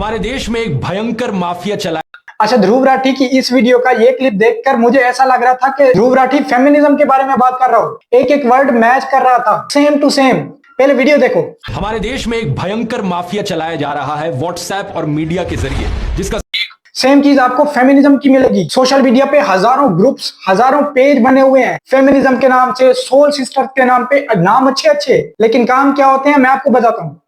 हमारे देश में एक भयंकर माफिया चला। अच्छा, ध्रुव राठी की इस वीडियो का ये क्लिप देखकर मुझे ऐसा लग रहा था कि ध्रुव राठी फेमिनिज्म के बारे में बात कर रहा हो, एक एक वर्ड मैच कर रहा था, सेम टू सेम। पहले वीडियो देखो। हमारे देश में एक भयंकर माफिया चलाया जा रहा है व्हाट्सएप और मीडिया के जरिए, जिसका सेम चीज आपको फेमिनिज्म की मिलेगी। सोशल मीडिया पे हजारों ग्रुप्स, हजारों पेज बने हुए हैं फेमिनिज्म के नाम से, सोल सिस्टर के नाम पे। नाम अच्छे अच्छे, लेकिन काम क्या होते हैं मैं आपको बताता हूँ।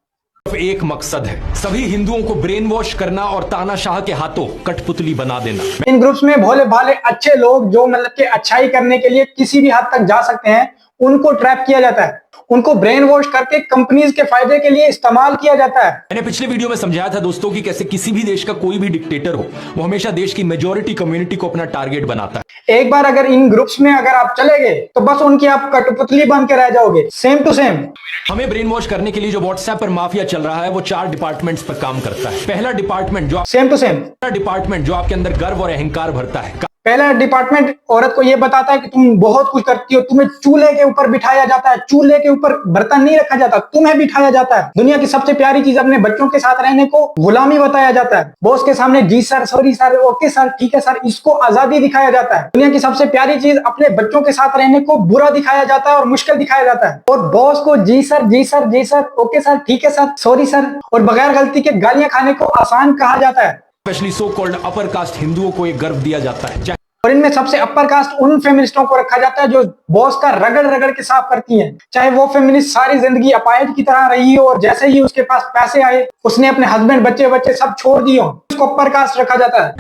एक मकसद है, सभी हिंदुओं को ब्रेन वॉश करना और तानाशाह के हाथों कठपुतली बना देना। इन ग्रुप्स में भोले भाले अच्छे लोग जो मतलब कि अच्छाई करने के लिए किसी भी हद तक जा सकते हैं, उनको ट्रैप किया जाता है, उनको ब्रेन वॉश करके कंपनीज के फायदे के लिए इस्तेमाल किया जाता है। मैंने पिछले वीडियो में समझाया था दोस्तों कि कैसे किसी भी देश का कोई भी डिक्टेटर हो, वो हमेशा देश की मेजॉरिटी कम्युनिटी को अपना टारगेट बनाता है। एक बार अगर इन ग्रुप्स में अगर आप चले गए तो बस उनकी आप कठपुतली बन के रह जाओगे, सेम टू सेम। हमें ब्रेन वॉश करने के लिए जो व्हाट्सएप पर माफिया चल रहा है वो 4 डिपार्टमेंट्स पर काम करता है। पहला डिपार्टमेंट जो सेम टू सेम डिपार्टमेंट जो आपके अंदर गर्व और अहंकार भरता है। पहला डिपार्टमेंट औरत को यह बताता है कि तुम बहुत कुछ करती हो, तुम्हें चूल्हे के ऊपर बिठाया जाता है, चूल्हे के ऊपर बर्तन नहीं रखा जाता, तुम्हें बिठाया जाता है। दुनिया की सबसे प्यारी चीज अपने बच्चों के साथ रहने को गुलामी बताया जाता है। बॉस के सामने जी sir, sorry sir, okay sir, ठीक है सर, इसको आजादी दिखाया जाता है। दुनिया की सबसे प्यारी चीज अपने बच्चों के साथ रहने को बुरा दिखाया जाता है और मुश्किल दिखाया जाता है। और बॉस को जी सर, जी सर, जी सर, ओके सर, ठीक है सर, सॉरी सर और बगैर गलती के गालियां खाने को आसान कहा जाता है। Specially so called upper caste हिंदुओं को एक गर्व दिया जाता है। और इनमें सबसे अपर कास्ट उन फेमिनिस्टों को रखा जाता है जो बॉस का रगड़ रगड़ के साफ करती हैं। चाहे वो फेमिनिस्ट सारी जिंदगी अपाहिज की तरह रही हो और जैसे ही उसके पास पैसे आए उसने अपने हस्बैंड, बच्चे बच्चे सब छोड़ दिए हो, उसको अपर कास्ट रखा जाता है।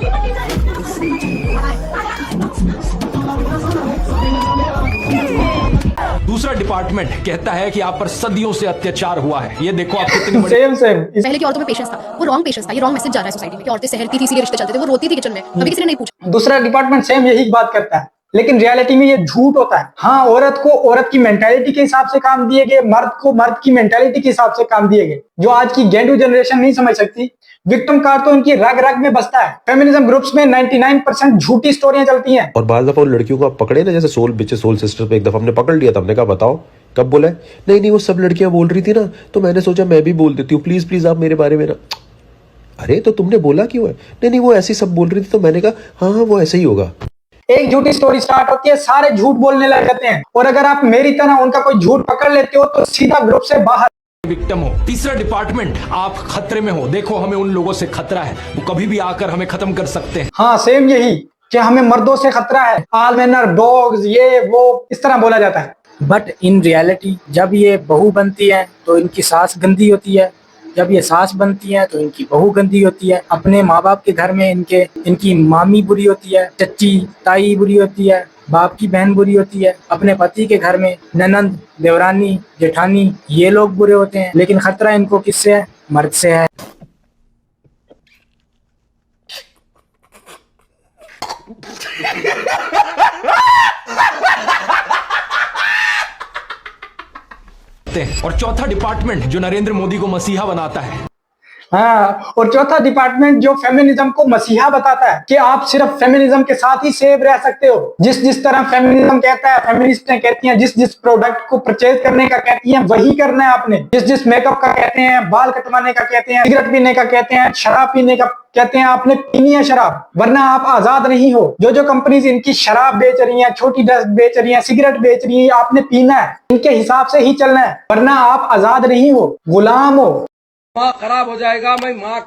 दूसरा डिपार्टमेंट कहता है कि आप पर सदियों से अत्याचार हुआ है। ये देखो आप कितने बड़े सेम सेम। पहले की औरतों में पेशेंस था, वो रॉन्ग पेशेंस था। ये रॉन्ग मैसेज जा रहा है सोसाइटी में कि औरतें सहलती थी, इसीलिए रिश्ते चलते थे, वो रोती थी किचन में, कभी किसी ने नहीं पूछा। दूसरा डिपार्टमेंट सेम यही बात करता है, लेकिन रियलिटी में ये झूठ होता है। हाँ, औरत को औरत की मेंटालिटी के हिसाब से काम दिए गए, मर्द को मर्द की मेंटालिटी के हिसाब से काम दिए गए, जो आज की गेंडू जनरेशन नहीं समझ सकती। विक्टिम कार्ड तो इनकी रग रग में बसता है। फेमिनिज्म ग्रुप्स में 99% झूठी स्टोरियां चलती हैं। और बार दफा उन लड़कियों को आप पकड़े ना, जैसे सोल बिचे, सोल सिस्टर पे एक दफा हमने पकड़ लिया था, हमने कहा बताओ कब बोला है? नहीं नहीं, वो सब लड़कियां बोल रही थी ना, तो मैंने सोचा मैं भी बोल देती हूँ, प्लीज प्लीज आप मेरे बारे में ना। अरे तो तुमने बोला क्यों है? नहीं नहीं, वो ऐसी सब बोल रही थी, तो मैंने कहा हाँ हाँ वो ऐसे ही होगा। एक झूठी स्टोरी स्टार्ट होती है, सारे झूठ बोलने लग जाते हैं, और अगर आप मेरी तरह उनका कोई झूठ पकड़ लेते हो तो सीधा ग्रुप से बाहर विक्टिम हो। तीसरा डिपार्टमेंट आप खतरे में हो, देखो हमें उन लोगों से खतरा है, वो कभी भी आकर हमें खत्म कर सकते हैं। हाँ, सेम यही कि हमें मर्दों से खतरा है, ऑल मैन आर डॉग्स, ये वो इस तरह बोला जाता है। बट इन रियलिटी जब ये बहू बनती है तो इनकी सास गंदी होती है, जब ये सास बनती है तो इनकी बहू गंदी होती है। अपने माँ बाप के घर में इनकी मामी बुरी होती है, चच्ची ताई बुरी होती है, बाप की बहन बुरी होती है। अपने पति के घर में ननंद, देवरानी, जेठानी, ये लोग बुरे होते हैं। लेकिन खतरा इनको किससे है? मर्द से है। और चौथा डिपार्टमेंट जो नरेंद्र मोदी को मसीहा बनाता है। हाँ, और चौथा डिपार्टमेंट जो फेमिनिज्म को मसीहा बताता है कि आप सिर्फ फेमिनिज्म के साथ ही सेव रह सकते हो। जिस जिस तरह फेमिनिज्म कहता है, फेमिनिस्टें कहती हैं, जिस जिस प्रोडक्ट को परचेज करने का कहती हैं वही करना है आपने। जिस जिस मेकअप का कहते हैं, बाल कटवाने का कहते हैं, सिगरेट पीने का कहते हैं, शराब पीने का कहते हैं, आपने पीनी है शराब, वरना आप आजाद नहीं हो। जो जो कंपनीज इनकी शराब बेच रही हैं, छोटी डस्ट बेच रही हैं, सिगरेट बेच रही है, आपने पीना है, इनके हिसाब से ही चलना है, वरना आप आजाद नहीं हो, गुलाम हो। माँ खराब हो जाएगा, मैं माँ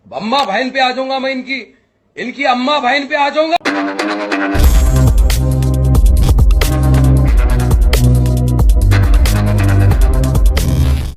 अम्मा बहन पे आ जाऊंगा, मैं इनकी अम्मा बहन पे आ जाऊंगा।